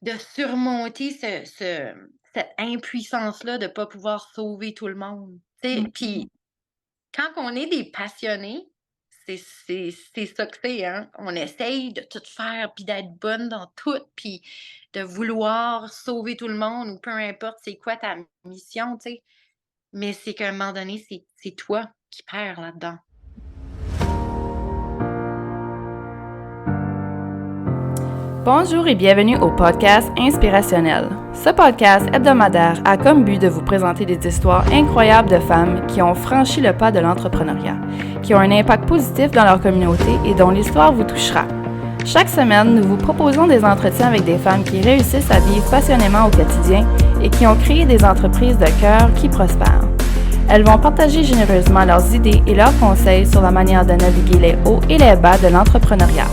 de surmonter cette impuissance-là de pas pouvoir sauver tout le monde, tu sais? Mmh. Puis quand on est des passionnés, c'est ça que c'est, hein? On essaye de tout faire, puis d'être bonne dans tout, puis de vouloir sauver tout le monde ou peu importe c'est quoi ta mission, tu sais? Mais c'est qu'à un moment donné, c'est toi qui perds là-dedans. Bonjour et bienvenue au podcast Inspirationnel. Ce podcast hebdomadaire a comme but de vous présenter des histoires incroyables de femmes qui ont franchi le pas de l'entrepreneuriat, qui ont un impact positif dans leur communauté et dont l'histoire vous touchera. Chaque semaine, nous vous proposons des entretiens avec des femmes qui réussissent à vivre passionnément au quotidien et qui ont créé des entreprises de cœur qui prospèrent. Elles vont partager généreusement leurs idées et leurs conseils sur la manière de naviguer les hauts et les bas de l'entrepreneuriat.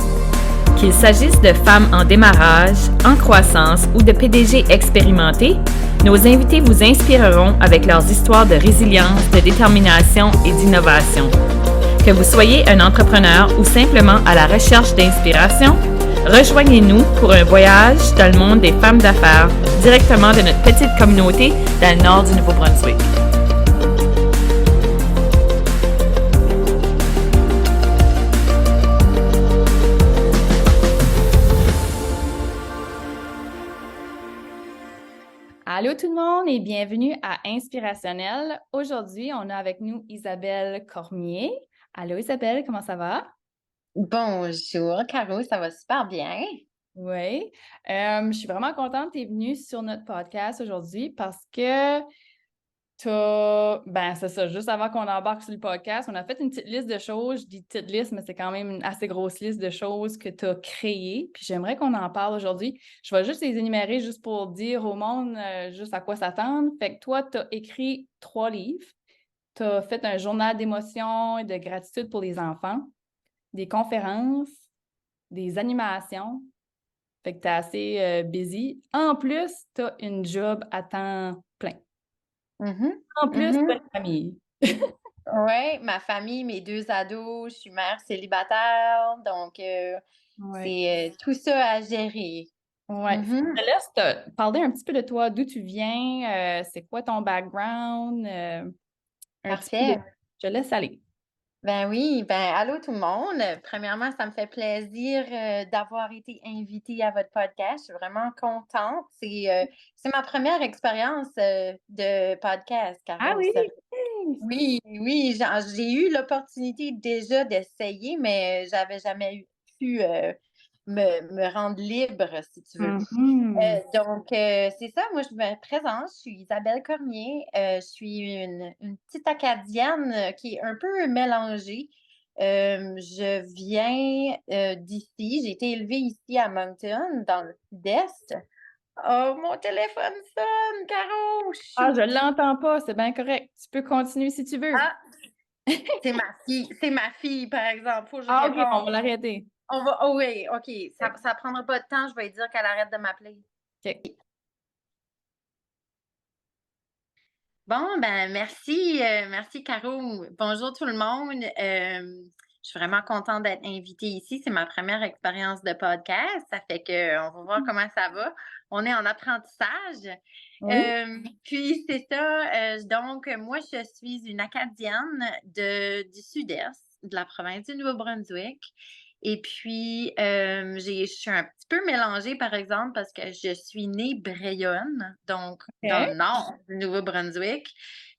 Qu'il s'agisse de femmes en démarrage, en croissance ou de PDG expérimentés, nos invités vous inspireront avec leurs histoires de résilience, de détermination et d'innovation. Que vous soyez un entrepreneur ou simplement à la recherche d'inspiration, rejoignez-nous pour un voyage dans le monde des femmes d'affaires directement de notre petite communauté dans le nord du Nouveau-Brunswick. Allô tout le monde et bienvenue à Inspirationnel. Aujourd'hui, on a avec nous Isabelle Cormier. Allô Isabelle, comment ça va? Bonjour Caro, ça va super bien. Oui, je suis vraiment contente que tu es venue sur notre podcast aujourd'hui parce que c'est ça, juste avant qu'on embarque sur le podcast, on a fait une petite liste de choses. Je dis petite liste, mais c'est quand même une assez grosse liste de choses que tu as créées. Puis j'aimerais qu'on en parle aujourd'hui. Je vais juste les énumérer juste pour dire au monde juste à quoi s'attendre. Fait que toi, tu as écrit 3 livres. Tu as fait un journal d'émotion et de gratitude pour les enfants, des conférences, des animations. Fait que tu es assez busy. En plus, tu as une job à temps plein. Mhm, En plus, tu as mhm. une famille. Ouais, ma famille, mes 2 ados, je suis mère célibataire, donc Ouais. c'est, tout ça à gérer. Ouais. Fait que Mhm. je te laisse te parler un petit peu de toi, d'où tu viens, c'est quoi ton background, un petit peu de... Parfait. Je te laisse aller. Ben oui, ben allô tout le monde. Premièrement, ça me fait plaisir, d'avoir été invitée à votre podcast. Je suis vraiment contente. C'est ma première expérience, de podcast, Ah Caro. oui! Oui, oui, j'ai eu l'opportunité déjà d'essayer, mais j'avais jamais pu, me rendre libre, si tu veux. Mhm. Donc, c'est ça, moi, je me présente, je suis Isabelle Cormier, je suis une petite Acadienne qui est un peu mélangée. Je viens d'ici, j'ai été élevée ici à Moncton, dans le sud-est. Oh, mon téléphone sonne, Caro, Ah, je shoot! l'entends pas, c'est bien correct. Tu peux continuer si tu veux. Ah, c'est ma fille, par exemple, faut que je Ah, OK, bon, on réponde. va l'arrêter. On va, oh oui, OK, OK. ça prendra pas de temps, je vais lui dire qu'elle arrête de m'appeler. OK. Bon, ben merci, merci Caro. Bonjour tout le monde. Je suis vraiment contente d'être invitée ici. C'est ma première expérience de podcast. Ça fait que on va voir comment ça va. On est en apprentissage. Oui. Puis c'est ça. Donc, moi, je suis une Acadienne du Sud-Est, de la province du Nouveau-Brunswick. Et puis, je suis un petit peu mélangée, par exemple, parce que je suis née Brayonne, donc dans OK. le nord du Nouveau-Brunswick.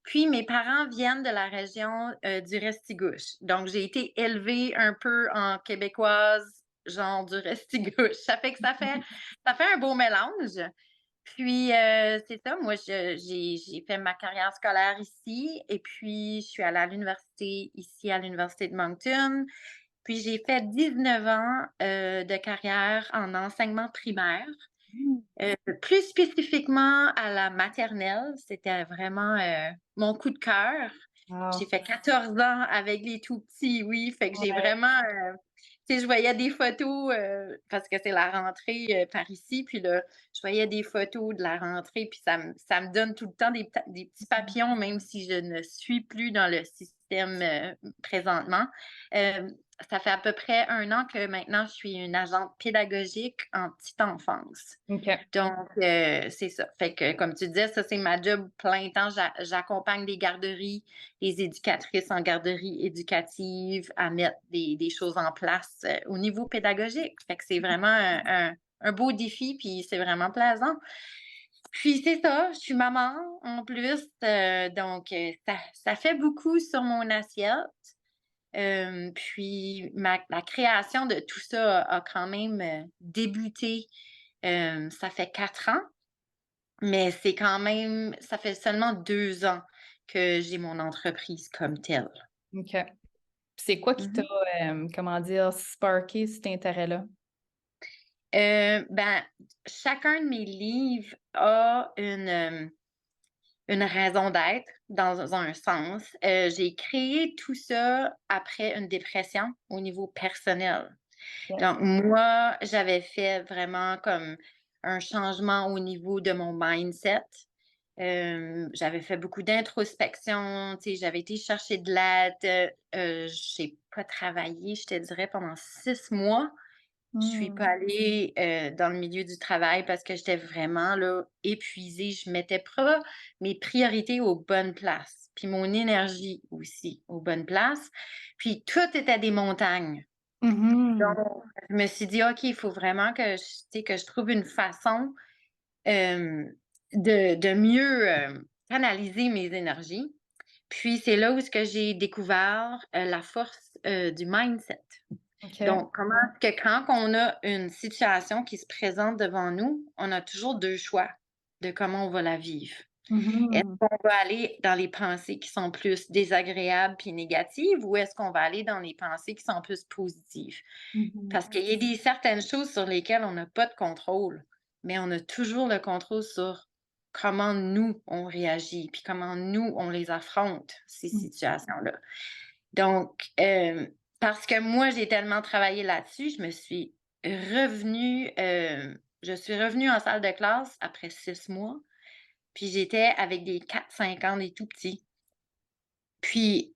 Puis mes parents viennent de la région, du Restigouche. Donc j'ai été élevée un peu en québécoise, genre du Restigouche. Ça fait que ça fait un beau mélange. Puis, c'est ça, moi j'ai fait ma carrière scolaire ici et puis je suis allée à l'université ici à l'université de Moncton. Puis j'ai fait 19 ans, de carrière en enseignement primaire, Mmh. plus spécifiquement à la maternelle. C'était vraiment, mon coup de cœur. J'ai Wow. fait 14 ans avec les tout petits, oui, fait que j'ai Ouais. vraiment, tu sais, je voyais des photos, parce que c'est la rentrée, par ici, puis là, je voyais des photos de la rentrée, puis ça me donne tout le temps des petits papillons, même si je ne suis plus dans le système présentement. Ça fait à peu près 1 an que maintenant je suis une agente pédagogique en petite enfance. OK. Donc, c'est ça. Fait que, comme tu disais, ça, c'est ma job plein temps. J'accompagne des garderies, les éducatrices en garderie éducative à mettre des choses en place au niveau pédagogique. Fait que c'est vraiment un beau défi, puis c'est vraiment plaisant. Puis c'est ça, je suis maman en plus, donc ça fait beaucoup sur mon assiette. Puis la création de tout ça a quand même débuté, ça fait 4 ans, mais c'est quand même, ça fait seulement 2 ans que j'ai mon entreprise comme telle. OK. C'est quoi qui t'a, Mhm. comment dire, sparké cet intérêt-là? Ben, chacun de mes livres a une raison d'être dans un sens. J'ai créé tout ça après une dépression au niveau personnel. OK. Donc, moi, j'avais fait vraiment comme un changement au niveau de mon mindset. J'avais fait beaucoup d'introspection, tu sais, j'avais été chercher de l'aide. J'ai pas travaillé, je te dirais, pendant 6 mois. Je suis pas allée, dans le milieu du travail parce que j'étais vraiment là, épuisée. Je mettais pas mes priorités aux bonnes places, puis mon énergie aussi aux bonnes places. Puis tout était des montagnes. Mhm. Donc, je me suis dit: «OK, il faut vraiment que tu sais, que je trouve une façon, hem, de mieux, canaliser mes énergies». Puis c'est là où ce que j'ai découvert, la force, du mindset. OK. Donc, comment est-ce que quand on a une situation qui se présente devant nous, on a toujours 2 choix de comment on va la vivre. Est-ce Mhm. qu'on va aller dans les pensées qui sont plus désagréables puis négatives ou est-ce qu'on va aller dans les pensées qui sont plus positives? Mhm. Parce qu'il y a certaines choses sur lesquelles on n'a pas de contrôle, mais on a toujours le contrôle sur comment nous, on réagit, puis comment nous, on les affronte, ces Mhm. situations-là. Donc, parce que moi, j'ai tellement travaillé là-dessus, je suis revenue en salle de classe après 6 mois, puis j'étais avec des 4-5 ans, des tout petits. Puis,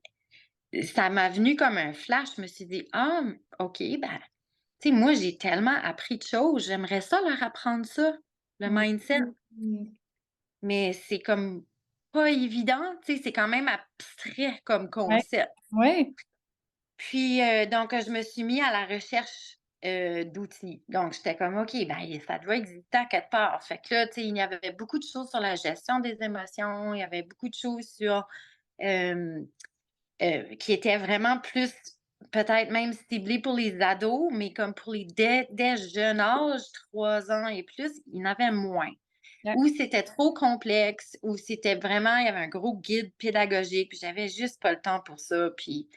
ça m'a venu comme un flash. Je me suis dit: «Ah, OK, ben, tu sais, moi, j'ai tellement appris de choses, j'aimerais ça leur apprendre ça, le mindset». Mhm. Mais c'est comme pas évident, tu sais, c'est quand même abstrait comme Ouais. concept. Ouais. Puis, donc, je me suis mis à la recherche, d'outils. Donc, j'étais comme: «OK, ben, ça doit exister à quelque part». Fait que là, tu sais, il y avait beaucoup de choses sur la gestion des émotions, il y avait beaucoup de choses sur, hem, qui étaient vraiment plus peut-être même ciblées pour les ados, mais comme pour les dès jeune âge, 3 ans et plus, il y en avait moins. Ouais. Ou c'était trop complexe, ou c'était vraiment il y avait un gros guide pédagogique, puis j'avais juste pas le temps pour ça, puis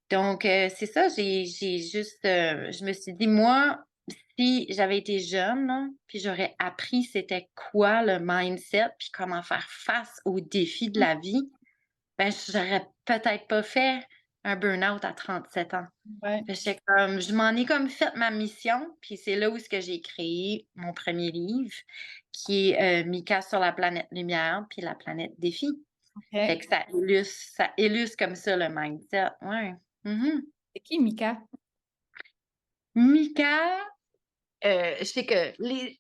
donc, c'est ça, j'ai juste, je me suis dit: «Moi, si j'avais été jeune, là, puis j'aurais appris c'était quoi le mindset, puis comment faire face aux défis de la vie, ben, j'aurais peut-être pas fait un burn-out à 37 ans». Ouais. Fait que j'étais comme je m'en ai comme fait ma mission, puis c'est là où ce que j'ai créé mon premier livre qui est, «Mika sur la planète lumière puis la planète défi». Fait OK. que ça illustre comme ça le mindset, ouais. Mmh. C'est qui Mika? Mika, je sais que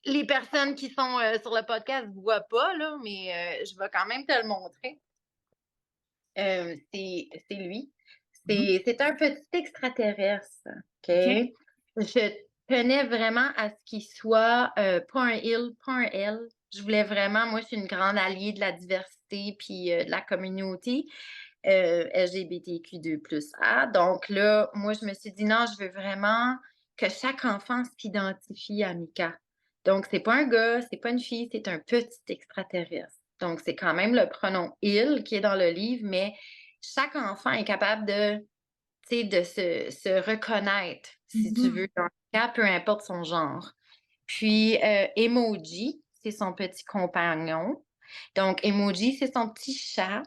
les personnes qui sont, sur le podcast ne voient pas là, mais, je vais quand même te le montrer. C'est lui. Mhm. C'est un petit extraterrestre, OK? OK. Je tenais vraiment à ce qu'il soit, pas un il, pas un elle. Je voulais vraiment moi, je suis une grande alliée de la diversité puis, de la communauté, LGBTQ2+A. Donc là, moi, je me suis dit: «Non, je veux vraiment que chaque enfant s'identifie à Mika». Donc c'est pas un gars, c'est pas une fille, c'est un petit extraterrestre. Donc c'est quand même le pronom «il» qui est dans le livre, mais chaque enfant est capable de, tu sais, de se reconnaître, si tu Mhm. veux, dans Mika, peu importe son genre. Puis, Emoji, c'est son petit compagnon. Donc Emoji, c'est son petit chat.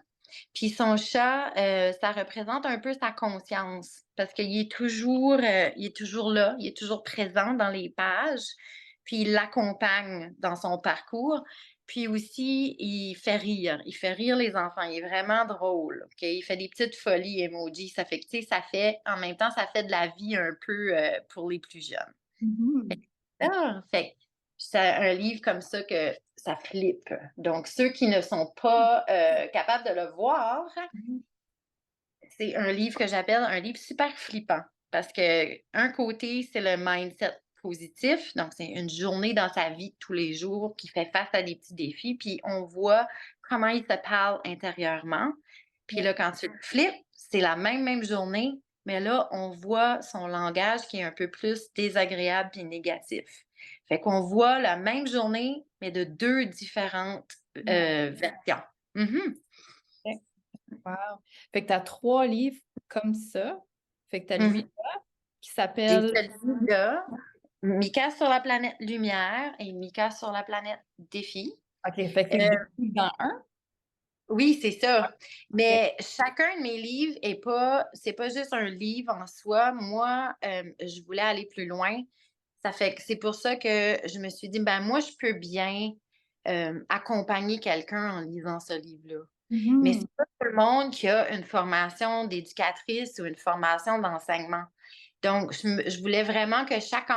Puis son chat, ça représente un peu sa conscience parce qu'il est toujours là, il est toujours présent dans les pages. puis il l'accompagne dans son parcours. Puis aussi, il fait rire. Il fait rire les enfants. Il est vraiment drôle. OK? Il fait des petites folies emoji. Ça fait que, tu sais, ça fait, en même temps, ça fait de la vie un peu pour les plus jeunes. Mhm. Fait que c'est un livre comme ça que ça flippe. Donc, ceux qui ne sont pas capables de le voir, c'est un livre que j'appelle un livre super flippant. Parce que un côté, c'est le mindset positif. Donc, c'est une journée dans sa vie de tous les jours qui fait face à des petits défis. Puis, on voit comment il se parle intérieurement. Puis là, quand tu le flippes, c'est la même journée, mais là, on voit son langage qui est un peu plus désagréable puis négatif. Fait qu'on voit la même journée, mais de deux différentes versions. Mhm. Wow. Fait que tu as 3 livres comme ça. Fait que tu as Mhm. lui qui J'ai s'appelle. celui-là, Mika sur la planète Lumière et Mika sur la planète Défi. OK, fait que c'est 2 livres dans un. Oui, c'est ça. OK. Mais chacun de mes livres c'est pas juste un livre en soi. Moi, je voulais aller plus loin. Ça fait que c'est pour ça que je me suis dit, ben moi, je peux bien accompagner quelqu'un en lisant ce livre-là. Mais Mhm. c'est pas tout le monde qui a une formation d'éducatrice ou une formation d'enseignement. Donc, je voulais vraiment que chaque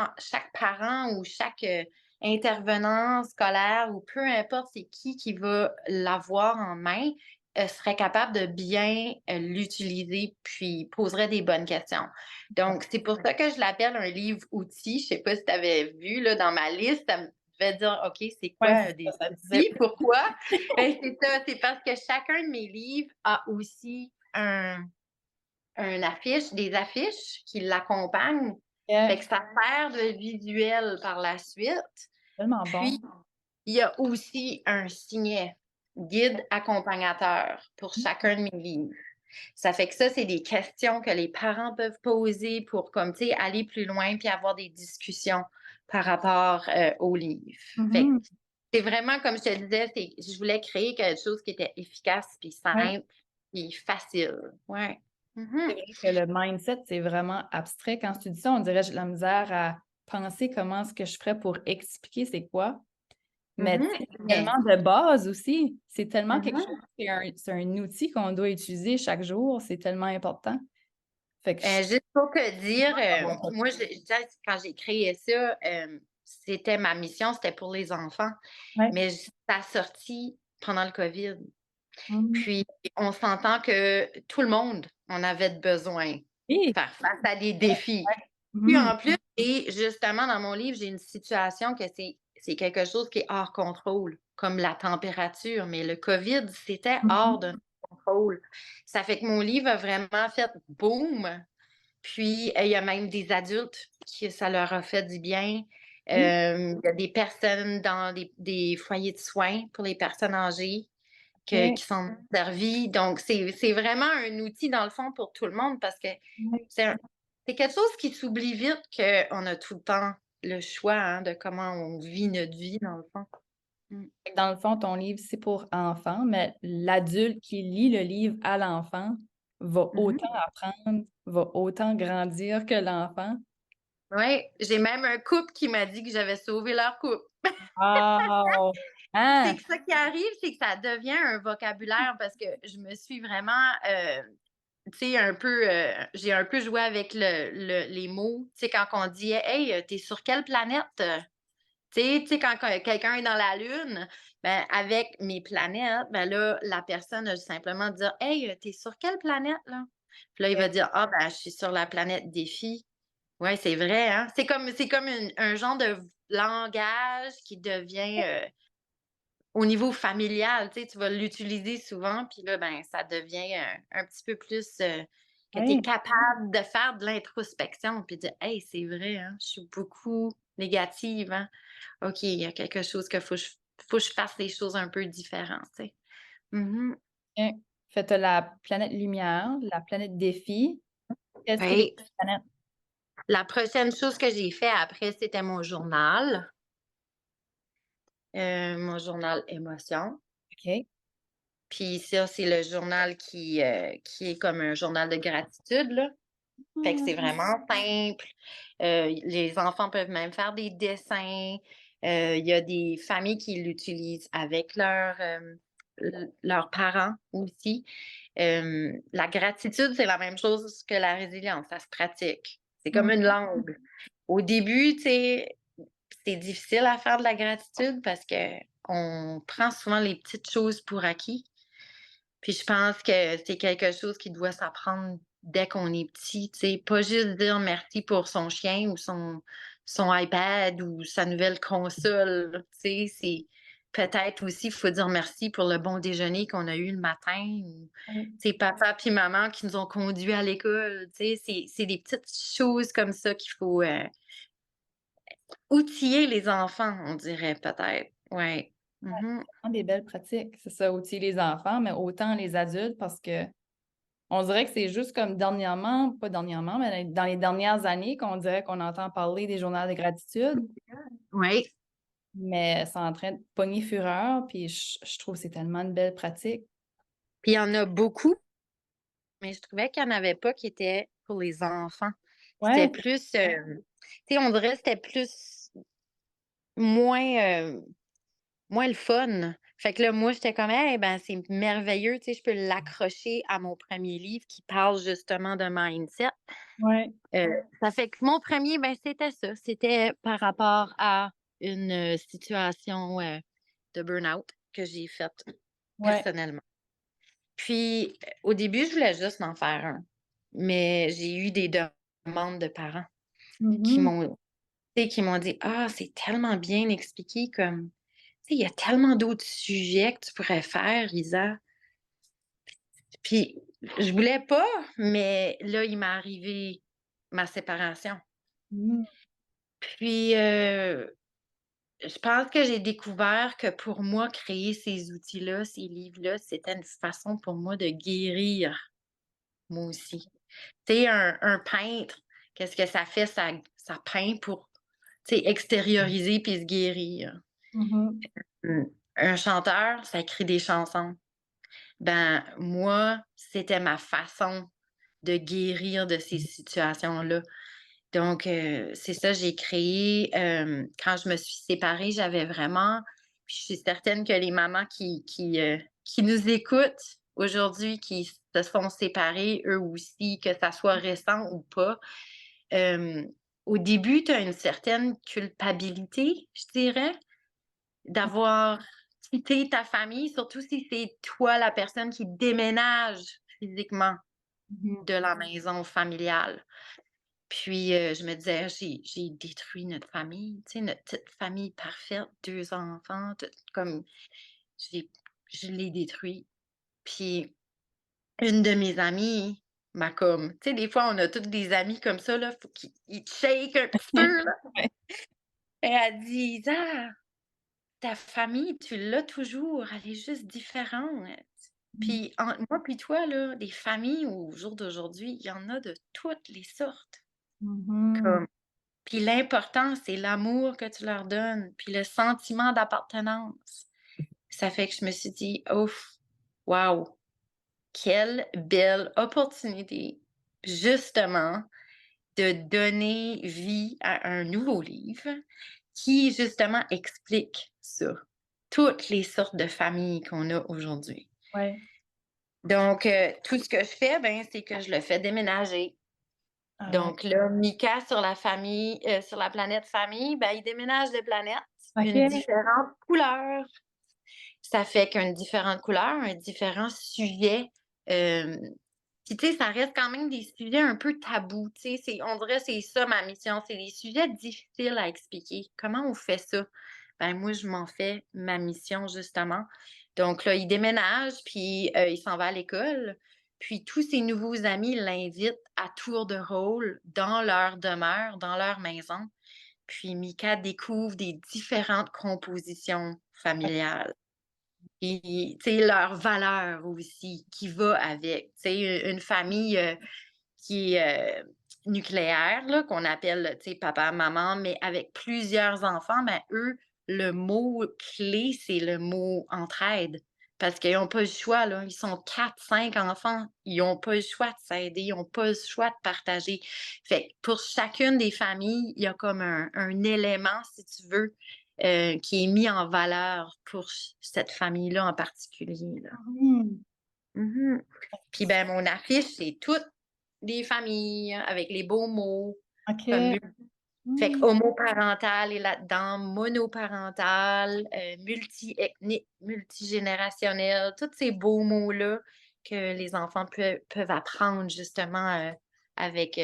parent ou chaque intervenant scolaire ou peu importe c'est qui va l'avoir en main, serait capable de bien l'utiliser puis poserait des bonnes questions. Donc, c'est pour ça que je l'appelle un livre-outil. Je sais pas si tu avais vu là, dans ma liste, ça me devait dire, OK, c'est Ouais, quoi c'est des ça, ça disait. outils? Pourquoi? Ben, c'est ça, c'est parce que chacun de mes livres a aussi des affiches qui l'accompagnent. Fait que ça sert de visuel par la suite. Tellement bon. Puis, il y a aussi un signet, guide accompagnateur pour chacun de mes livres. Ça fait que ça, c'est des questions que les parents peuvent poser pour, comme, tu sais, aller plus loin puis avoir des discussions par rapport au livre. Fait que Mhm. c'est vraiment, comme je te disais, je voulais créer quelque chose qui était efficace puis Ouais. simple puis facile. Ouais. C'est Mhm. vrai que le mindset, c'est vraiment abstrait. Quand tu dis ça, on dirait que j'ai de la misère à penser comment est-ce que je ferais pour expliquer c'est quoi. Mais tu Mhm. sais, c'est Mais, tellement de base aussi. C'est tellement quelque chose, mhm. c'est un outil qu'on doit utiliser chaque jour. C'est tellement important. Fait que Juste pour te dire, bon, moi, quand j'ai créé ça, c'était ma mission, c'était pour les enfants. ouais. Mais ça a sorti pendant le COVID. Mhm. Puis, on s'entend que tout le monde en avait besoin de Oui. faire face à des défis. Puis Mhm. en plus, et justement, dans mon livre, j'ai une situation que c'est quelque chose qui est hors contrôle, comme la température. Mais le COVID, c'était hors de Mhm. notre contrôle. Ça fait que mon livre a vraiment fait boum. Puis, il y a même des adultes qui ça leur a fait du bien. Oui. Il y a des personnes dans des foyers de soins pour les personnes âgées OK. qui sont servies. Donc, c'est vraiment un outil, dans le fond, pour tout le monde parce que Ouais. c'est un c'est quelque chose qui s'oublie vite qu'on a tout le temps le choix, hein, de comment on vit notre vie, dans le fond. Mmh. Fait que dans le fond, ton livre, c'est pour enfants, mais l'adulte qui lit le livre à l'enfant va Mmh. autant apprendre, va autant grandir que l'enfant. Ouais, j'ai même un couple qui m'a dit que j'avais sauvé leur couple. Wow! C'est Hein? que ça qui arrive, c'est que ça devient un vocabulaire parce que je me suis vraiment, tu sais, j'ai un peu joué avec les mots. Tu sais, quand on dit: «Hey, t'es sur quelle planète?» Tu sais, quand quelqu'un est dans la Lune, ben, avec mes planètes, ben là, la personne a simplement dire: «Hey, t'es sur quelle planète, là?» Puis là, il va dire: «Ah, ben, je suis sur la planète Défi». Ouais, c'est vrai, hein? C'est comme un genre de langage qui devient, au niveau familial, tu sais, tu vas l'utiliser souvent, puis là, ben, ça devient un petit peu plus, que tu es Oui. capable de faire de l'introspection, puis de dire: «Hey, c'est vrai, hein, je suis beaucoup négative, hein. OK, il y a quelque chose que faut que je fasse des choses un peu différentes», tu sais? Mmh. OK. Fait tu la planète Lumière, la planète Défi. Qu'est-ce qu'il y a Oui. d'autres planètes? La prochaine chose que j'ai fait après, c'était mon journal émotion. OK. Puis ça, c'est le journal qui est comme un journal de gratitude, là. Fait que c'est vraiment simple. Les enfants peuvent même faire des dessins. Il y a des familles qui l'utilisent avec leurs parents aussi. La gratitude, c'est la même chose que la résilience, ça se pratique. C'est comme Mmh. une langue. Au début, tu sais, c'est difficile à faire de la gratitude parce qu'on prend souvent les petites choses pour acquis. Puis je pense que c'est quelque chose qui doit s'apprendre dès qu'on est petit, tu sais, pas juste dire merci pour son chien ou son iPad ou sa nouvelle console, tu sais, c'est peut-être aussi, il faut dire merci pour le bon déjeuner qu'on a eu le matin ou, Ouais. tu sais, papa puis maman qui nous ont conduits à l'école, tu sais, c'est des petites choses comme ça qu'il faut, outiller les enfants, on dirait peut-être. Ouais. Mmh. Vraiment des belles pratiques. C'est ça, outiller les enfants, mais autant les adultes parce que on dirait que c'est juste comme dernièrement, pas dernièrement, mais dans les dernières années qu'on dirait qu'on entend parler des journaux de gratitude, Oui. mais c'est en train de pogner fureur, puis je trouve que c'est tellement une belle pratique. Puis il y en a beaucoup. Mais je trouvais qu'il y en avait pas qui étaient pour les enfants. C'était Ouais. plus, tu sais, on dirait que c'était plus moins, moins le fun. Fait que là, moi, j'étais comme: «Hey, ben, c'est merveilleux, tu sais, je peux l'accrocher à mon premier livre qui parle justement de mindset». Ouais. Ça fait que mon premier ben, c'était ça, c'était par rapport à une, situation, de burn-out que j'ai faite Ouais. personnellement. Puis, au début, je voulais juste m'en faire un, mais j'ai eu des demandes de parents qui Mmh. m'ont tu sais, qui m'ont dit: «Ah, c'est tellement bien expliqué comme tu sais, il y a tellement d'autres sujets que tu pourrais faire, Isa». Puis, je voulais pas, mais là, il m'est arrivé ma séparation. Mmh. Puis, je pense que j'ai découvert que pour moi, créer ces outils-là, ces livres-là, c'était une façon pour moi de guérir, moi aussi. Tu sais, un peintre, qu'est-ce que ça fait? Ça peint pour, tu sais, extérioriser puis se guérir. Mmh. Mmh. Un chanteur, ça écrit des chansons. Ben, moi, c'était ma façon de guérir de ces situations-là. Donc, c'est ça, j'ai créé, quand je me suis séparée, j'avais vraiment puis je suis certaine que les mamans qui nous écoutent aujourd'hui, qui se sont séparées eux aussi, que ça soit récent ou pas, hem, au début, tu as une certaine culpabilité, je dirais, d'avoir quitté ta famille, surtout si c'est toi la personne qui déménage physiquement Mmh. de la maison familiale. Puis, je me disais: «Ah, j'ai détruit notre famille, tu sais, notre petite famille parfaite, 2 enfants, tout comme j'ai je l'ai détruit». Puis une de mes amies m'a comme tu sais, des fois, on a toutes des amis comme ça, là, faut qu'ils ils te shake un petit peu, là. Ouais. Et elle dit: «Isa, ta famille, tu l'as toujours, elle est juste différente». Mmh. Puis en moi puis toi, là, des familles au jour d'aujourd'hui, il y en a de toutes les sortes. Mmh. Comme puis l'important, c'est l'amour que tu leur donnes, puis le sentiment d'appartenance. Ça fait que je me suis dit: «Ouf, waouh, quelle belle opportunité, justement, de donner vie à un nouveau livre qui, justement, explique ça, toutes les sortes de familles qu'on a aujourd'hui». Ouais. Donc, tout ce que je fais, ben, c'est que je le fais déménager. Ah, Donc là, Mika sur la planète famille, ben, il déménage de planète, une OK. différente couleur. Ça fait qu'une différente couleur, un différent sujet, hem, puis tu sais, ça reste quand même des sujets un peu tabous, tu sais, c'est on dirait c'est ça ma mission, c'est des sujets difficiles à expliquer. Comment on fait ça? Ben, moi, je m'en fais ma mission justement. Donc là, il déménage, puis, il s'en va à l'école, puis tous ses nouveaux amis l'invitent à tour de rôle dans leur demeure, dans leur maison. Puis Mika découvre des différentes compositions familiales. Et tu sais, leurs valeurs aussi qui va avec. Tu sais, une famille, qui est, nucléaire là, qu'on appelle, tu sais, papa, maman, mais avec plusieurs enfants, ben, eux, le mot clé, c'est le mot entraide. Parce qu'ils n'ont pas le choix, là. Ils sont 4, 5 enfants. Ils n'ont pas le choix de s'aider. Ils n'ont pas le choix de partager. Fait que pour chacune des familles, il y a comme un élément, si tu veux, qui est mis en valeur pour cette famille-là en particulier, là. Mhm. Mhm. Puis ben mon affiche, c'est toutes les familles avec les beaux mots, comme OK. fait que Mhm. homoparental est là-dedans, monoparental, multi-ethnique, multigénérationnel, tous ces beaux mots-là que les enfants peuvent apprendre justement avec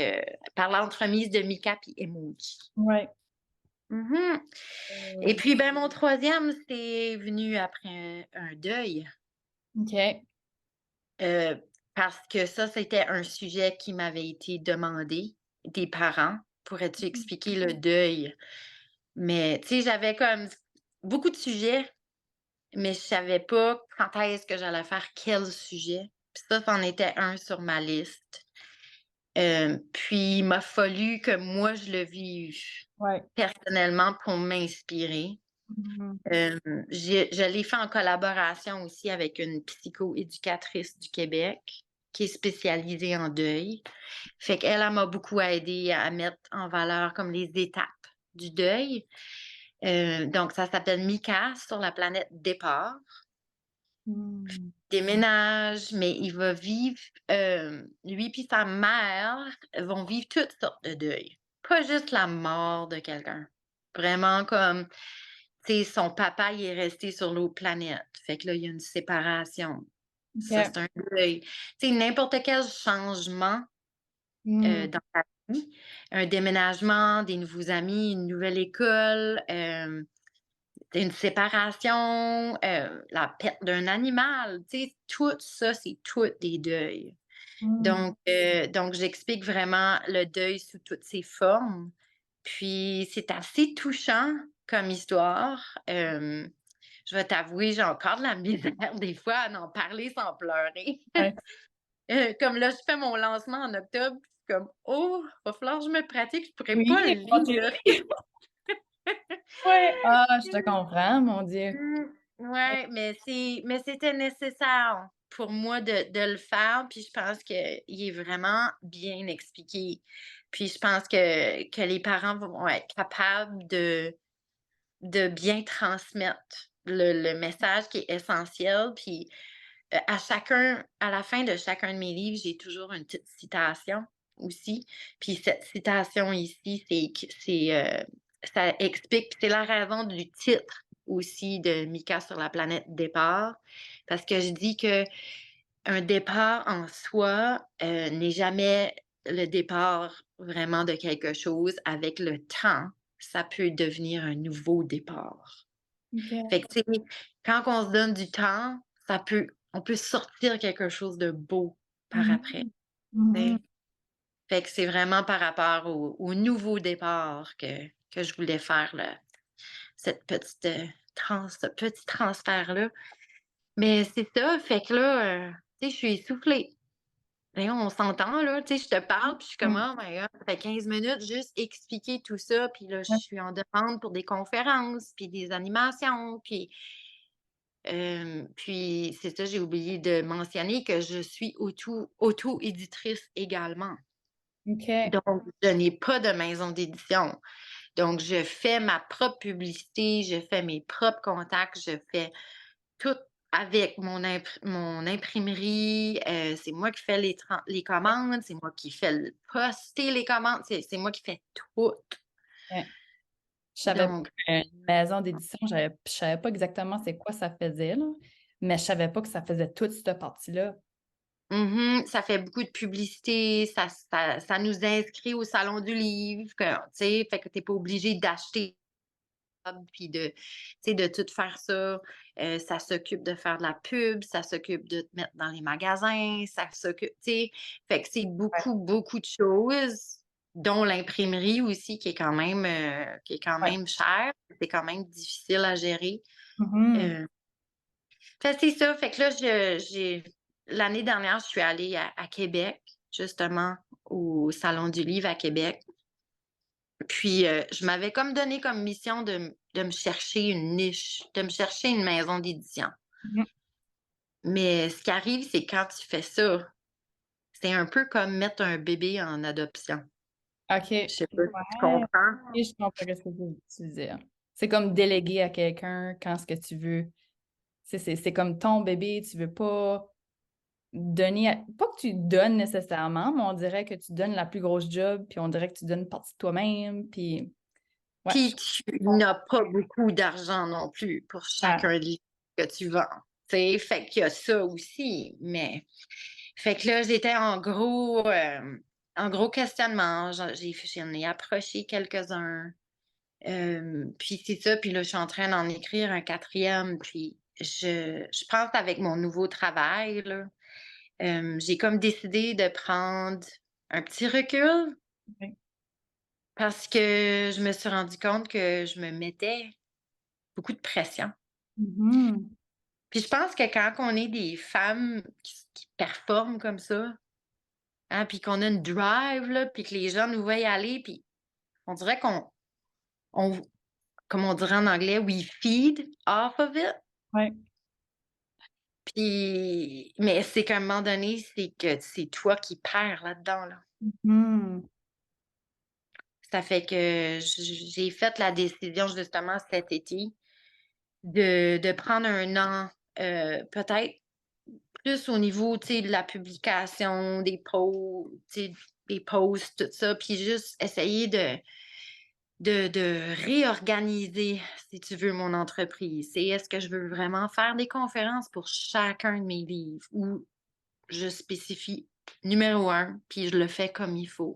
par l'entremise de Mika puis Emoji. Ouais. Mhm. Et puis ben mon troisième, c'est venu après un deuil. OK. Euh, Parce que ça, c'était un sujet qui m'avait été demandé des parents. Pourrais-tu expliquer le deuil? Mais, tu sais, j'avais comme beaucoup de sujets, mais je savais pas quand est-ce que j'allais faire quel sujet. Puis ça, c'en était un sur ma liste. Puis il m'a fallu que moi, je le vive Ouais. personnellement pour m'inspirer. Mhm. Je l'ai fait en collaboration aussi avec une psychoéducatrice du Québec qui est spécialisée en deuil. Fait qu'elle, elle m'a beaucoup aidé à mettre en valeur comme les étapes du deuil. Donc, ça s'appelle Mika sur la planète Départ. Mhm. Déménage, mais il va vivre, lui puis sa mère vont vivre toutes sortes de deuil. Pas juste la mort de quelqu'un. Vraiment comme tu sais, son papa, il est resté sur l'autre planète. Fait que là, il y a une séparation. Ça, OK. c'est un deuil. Tu sais, n'importe quel changement Mhm. dans ta vie, un déménagement, des nouveaux amis, une nouvelle école, une séparation, la perte d'un animal, tu sais, tout ça, c'est tout des deuils. Mhm. Donc j'explique vraiment le deuil sous toutes ses formes. Puis c'est assez touchant comme histoire. Je vais t'avouer, j'ai encore de la misère des fois à en parler sans pleurer. Ouais. Comme là, je fais mon lancement en octobre, puis je suis comme «Oh, va falloir que je me pratique, je pourrais Oui, pas le continuez. lire». Ouais. Ah, je te comprends, mon Dieu. Mmh, ouais, mais c'était nécessaire pour moi de le faire, puis je pense qu'il est vraiment bien expliqué. Puis je pense que les parents vont être capables de bien transmettre le message qui est essentiel. Puis, à la fin de chacun de mes livres, j'ai toujours une petite citation aussi. Puis cette citation ici, ça explique puis c'est la raison du titre aussi de Mika sur la planète Départ. Parce que je dis que un départ en soi, n'est jamais le départ vraiment de quelque chose. Avec le temps, ça peut devenir un nouveau départ. OK. Fait que, tu sais, quand on se donne du temps, on peut sortir quelque chose de beau par après, Mhm. tu Mhm. sais. Fait que c'est vraiment par rapport au nouveau départ que je voulais faire cette petite, ce petit transfert-là. Mais c'est ça, fait que là, tu sais, je suis essoufflée. Voyons, on s'entend là, tu sais, je te parle, puis je suis comme: Mhm. «Oh my God, ça fait 15 minutes juste expliquer tout ça», puis là, je Ouais. suis en demande pour des conférences, puis des animations, puis c'est ça, j'ai oublié de mentionner que je suis auto-éditrice également. OK. Donc, je n'ai pas de maison d'édition. Donc, je fais ma propre publicité, je fais mes propres contacts, je fais tout avec mon imprimerie. C'est moi qui fais les commandes, c'est moi qui fais poster les commandes, c'est moi qui fais tout. Ouais. Je savais pas Donc, une maison d'édition, je savais pas exactement c'est quoi ça faisait, là, mais je savais pas que ça faisait toute cette partie-là. ça fait beaucoup de publicité, ça nous inscrit au salon du livre, tu sais, fait que tu es pas obligé d'acheter puis tu sais, de tout faire ça. Ça s'occupe de faire de la pub, ça s'occupe de te mettre dans les magasins, ça s'occupe, tu sais, fait que c'est Ouais. beaucoup, beaucoup de choses, dont l'imprimerie aussi qui est quand Ouais. même chère. C'est quand même difficile à gérer. Mhm. Heu, Fait que c'est ça, fait que là, l'année dernière, je suis allée à Québec, justement, au salon du livre à Québec. Puis, je m'avais comme donné comme mission de me chercher une niche, de me chercher une maison d'édition. Mhm. Mais ce qui arrive, c'est quand tu fais ça, c'est un peu comme mettre un bébé en adoption. OK. Je sais pas si tu Ouais. comprends. Et je comprends ce que tu disais. C'est comme déléguer à quelqu'un quand ce que tu veux. C'est comme ton bébé, tu veux pas donner. Pas que tu donnes nécessairement, mais on dirait que tu donnes la plus grosse job, puis on dirait que tu donnes une partie de toi-même, puis. Ouais, Puis tu n'as pas beaucoup d'argent non plus pour ah, chacun des livres que tu vends. Tu sais, fait qu'il y a ça aussi. Mais fait que là, j'étais en gros questionnement. J'en ai approché quelques-uns. Puis c'est ça. Puis là, je suis en train d'en écrire un quatrième. Puis je pense avec mon nouveau travail, là, j'ai comme décidé de prendre un petit recul ok. parce que je me suis rendu compte que je me mettais beaucoup de pression. Mhm. Puis je pense que quand on est des femmes qui performent comme ça, hein, puis qu'on a une drive, là, puis que les gens nous voient y aller, puis on dirait on comme on dirait en anglais, we feed off of it. Ouais. Puis mais c'est qu'à un moment donné, c'est que c'est toi qui perds là-dedans, là. Mhm. Ça fait que j'ai fait la décision justement cet été de prendre un an, peut-être plus au niveau, tu sais, de la publication, tu sais, des posts, tout ça, puis juste essayer de réorganiser, si tu veux, mon entreprise. C'est est-ce que je veux vraiment faire des conférences pour chacun de mes livres ou je spécifie numéro un, puis je le fais comme il faut.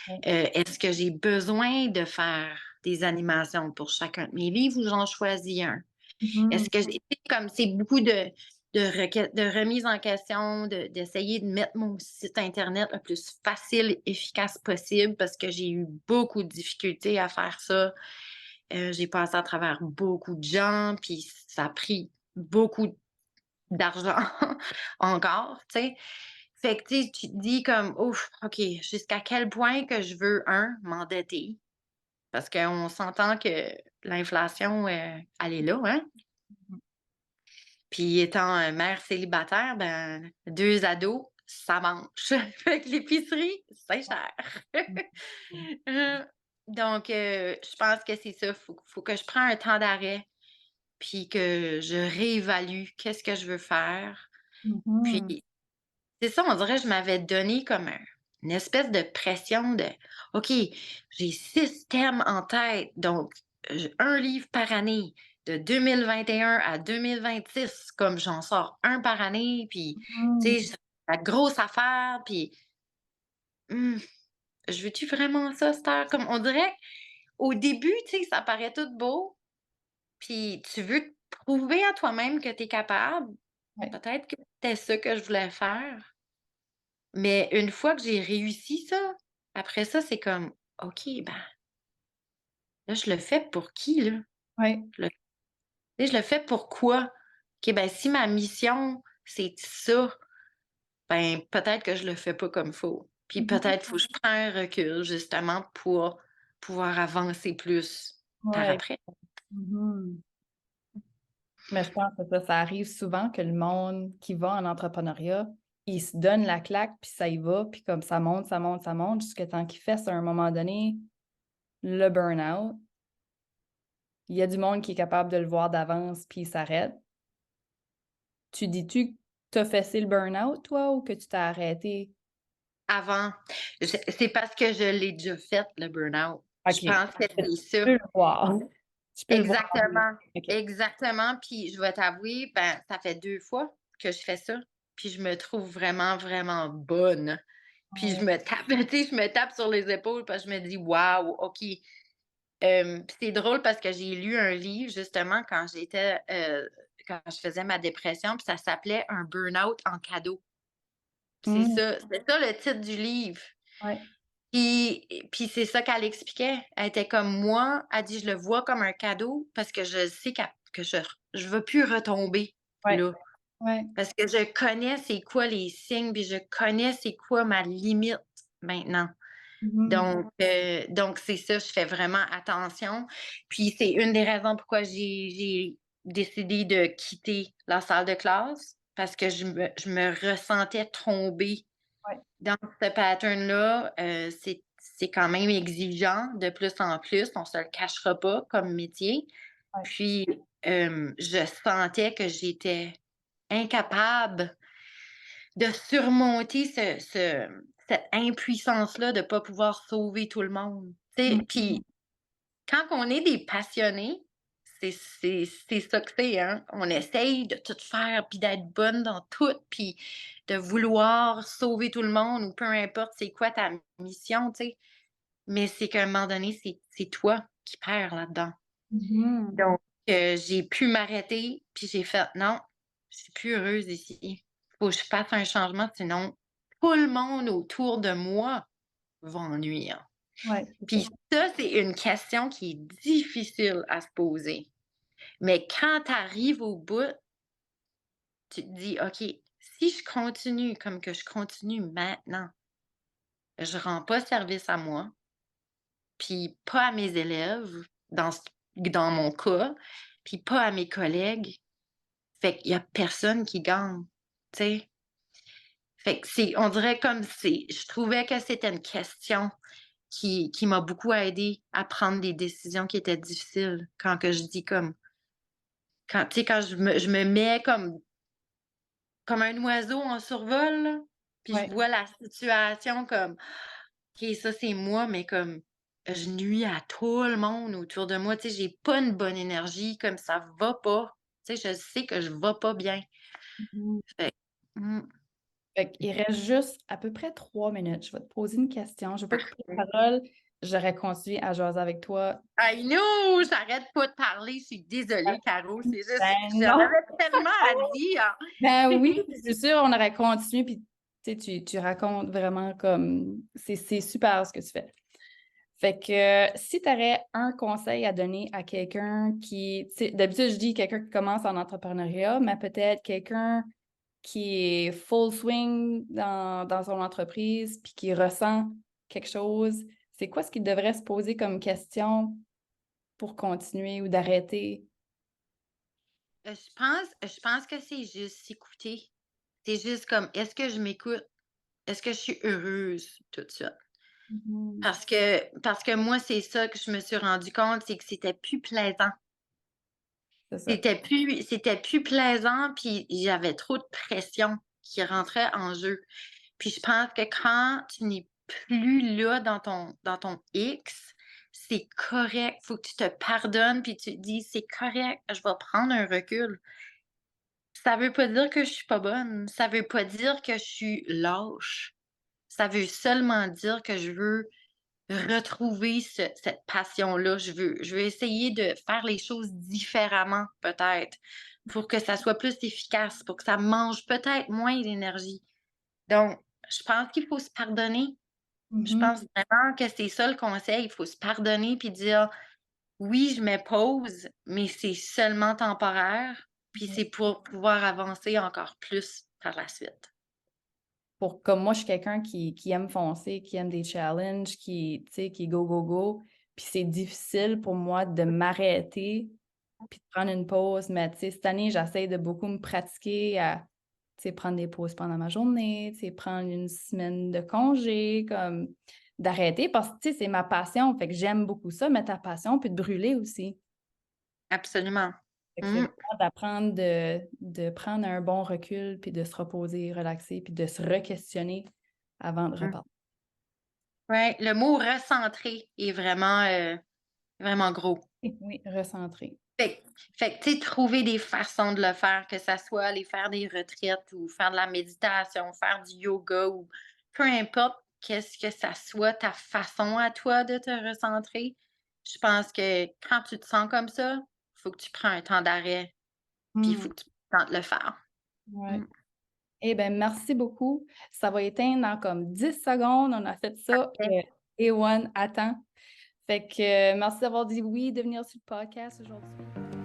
Ouais. Est-ce que j'ai besoin de faire des animations pour chacun de mes livres ou j'en choisis un? Mhm. Est-ce que j'ai comme c'est beaucoup de remise en question, d'essayer de mettre mon site internet le plus facile et efficace possible parce que j'ai eu beaucoup de difficultés à faire ça. J'ai passé à travers beaucoup de gens, puis ça a pris beaucoup d'argent encore, tu sais? Fait que, tu sais, tu te dis comme: «Ouf, OK, jusqu'à quel point que je veux, m'endetter?» parce qu'on s'entend que l'inflation, elle est là, hein? Puis étant, mère célibataire, ben 2 ados, ça mange. Fait que l'épicerie, c'est cher. Heu, donc je pense que c'est ça, faut que je prenne un temps d'arrêt, puis que je réévalue qu'est-ce que je veux faire. Puis Mhm. c'est ça, on dirait que je m'avais donné comme une espèce de pression de: «OK, j'ai 6 thèmes en tête, donc 1 livre par année de 2021 à 2026, comme j'en sors un par année, puis tu Mhm. sais, la grosse affaire, puis mmh, je veux-tu vraiment ça, cette heure?» Comme on dirait au début, tu sais, ça paraît tout beau, puis tu veux te prouver à toi-même que tu es capable. Ouais. Peut-être que c'était ça que je voulais faire. Mais une fois que j'ai réussi ça, après ça, c'est comme: «OK, ben, là, je le fais pour qui, là? Ouais. Je le tu sais, je le fais pour quoi? OK, ben, si ma mission, c'est ça, ben, peut-être que je le fais pas comme faut. Puis Mhm. peut-être faut que je prends un recul, justement, pour pouvoir avancer plus par Ouais. après.» Mhm. Mais je pense que ça arrive souvent que le monde qui va en entrepreneuriat, il se donne la claque, puis ça y va, puis comme ça monte, ça monte, ça monte, jusqu'à temps qu'il fasse à un moment donné le burn-out. Il y a du monde qui est capable de le voir d'avance, puis il s'arrête. Tu dis-tu que t'as fessé le burn-out, toi, ou que tu t'es arrêté? Avant, c'est parce que je l'ai déjà fait, le burn-out. Je OK. pense que Tu c'est ça. peux le voir. Tu peux le voir. Exactement, OK. exactement. Puis je vais t'avouer, ben, ça fait 2 fois que je fais ça, puis je me trouve vraiment, vraiment bonne. Puis je Ouais. me tape, tu sais, je me tape sur les épaules parce que je me dis: «Waouh, OK.» Puis c'est drôle parce que j'ai lu un livre justement quand je faisais ma dépression, puis ça s'appelait «Un burn-out en cadeau». Mmh. C'est ça le titre du livre. Ouais. Puis c'est ça qu'elle expliquait. Elle était comme moi, elle dit: «Je le vois comme un cadeau parce que je sais que je veux plus retomber Ouais. là. Ouais. Parce que je connais c'est quoi les signes, puis je connais c'est quoi ma limite maintenant.» Mmh. Donc c'est ça, je fais vraiment attention. Puis c'est une des raisons pourquoi j'ai décidé de quitter la salle de classe parce que je me ressentais tomber Ouais. dans ce pattern-là. C'est quand même exigeant de plus en plus, on se le cachera pas comme métier. Ouais. Puis, je sentais que j'étais incapable de surmonter cette impuissance-là de pas pouvoir sauver tout le monde, tu sais? Mmh. Puis quand on est des passionnés, c'est ça que c'est, hein. On essaye de tout faire, puis d'être bonne dans tout, puis de vouloir sauver tout le monde ou peu importe c'est quoi ta mission, tu sais? Mais c'est qu'à un moment donné, c'est toi qui perds là-dedans. Mmh. Donc j'ai pu m'arrêter, puis j'ai fait: «Non, je suis plus heureuse ici. Faut que je fasse un changement, sinon tout le monde autour de moi va en nuire». Ouais, c'est ça. Puis ça, c'est une question qui est difficile à se poser. Mais quand tu arrives au bout, tu te dis: «OK, si je continue comme que je continue maintenant, je rends pas service à moi, puis pas à mes élèves, dans mon cas, puis pas à mes collègues». Fait qu'il y a personne qui gagne, tu sais? Fait que on dirait comme je trouvais que c'était une question qui m'a beaucoup aidée à prendre des décisions qui étaient difficiles. Quand que je dis comme quand tu sais, quand je me mets comme un oiseau en survol, là, puis je Ouais. vois la situation comme: «OK, ça c'est moi», mais comme je nuis à tout le monde autour de moi, tu sais, j'ai pas une bonne énergie, comme ça va pas. Tu sais, je sais que je vais pas bien. Mmh. Fait mmh, Fait qu'il reste juste à peu près 3 minutes. Je vais te poser une question. Je ne vais pas couper la parole. J'aurais continué à jaser avec toi. I know! J'arrête pas de parler, je suis désolée, Caro, c'est juste Ben j'en non! avais tellement à dire. Ben oui, puis c'est sûr, on aurait continué, puis tu sais, tu racontes vraiment comme... C'est super ce que tu fais. Fait que si tu aurais un conseil à donner à quelqu'un qui... Tu sais, d'habitude, je dis quelqu'un qui commence en entrepreneuriat, mais peut-être quelqu'un qui est full swing dans son entreprise, puis qui ressent quelque chose, c'est quoi ce qu'il devrait se poser comme question pour continuer ou d'arrêter? Je pense que c'est juste s'écouter. C'est juste comme: «Est-ce que je m'écoute? Est-ce que je suis heureuse tout de suite?» Mhm. Parce que moi, c'est ça que je me suis rendu compte, c'est que c'était plus plaisant. C'est ça. C'était plus plaisant, puis j'avais trop de pression qui rentrait en jeu. Puis je pense que quand tu n'es plus là dans ton X, c'est correct. Faut que tu te pardonnes, puis tu te dis: «C'est correct, je vais prendre un recul». Ça veut pas dire que je suis pas bonne, ça veut pas dire que je suis lâche. Ça veut seulement dire que je veux retrouver cette passion-là. Je veux essayer de faire les choses différemment peut-être, pour que ça soit plus efficace, pour que ça mange peut-être moins d'énergie. Donc, je pense qu'il faut se pardonner. Je Mhm. pense vraiment que c'est ça le conseil. Il faut se pardonner puis dire: «Oui, je mets pause, mais c'est seulement temporaire, puis c'est pour pouvoir avancer encore plus par la suite». Pour, comme moi, je suis quelqu'un qui aime foncer, qui aime des challenges, tu sais, qui est go, go, go. Puis c'est difficile pour moi de m'arrêter puis de prendre une pause. Mais tu sais, cette année, j'essaie de beaucoup me pratiquer à, tu sais, prendre des pauses pendant ma journée, tu sais, prendre une semaine de congé, comme d'arrêter parce que, tu sais, c'est ma passion. Fait que j'aime beaucoup ça, mais ta passion peut te brûler aussi. Absolument. Fait que c'est Mmh. vraiment d'apprendre de prendre un bon recul puis de se reposer, relaxer puis de se re-questionner avant de Mmh. repartir. Ouais, le mot «recentrer» est vraiment gros. Oui, recentrer. Fait fait que, tu sais, trouver des façons de le faire, que ça soit aller faire des retraites ou faire de la méditation, faire du yoga ou peu importe qu'est-ce que ça soit ta façon à toi de te recentrer. Je pense que quand tu te sens comme ça, il faut que tu prends un temps d'arrêt, puis il Hmm, faut que tu tentes de le faire. ouais. Mmh. Eh bien, merci beaucoup. Ça va éteindre dans comme 10 secondes. On a fait ça. A1 attends. Fait que merci d'avoir dit oui de venir sur le podcast aujourd'hui.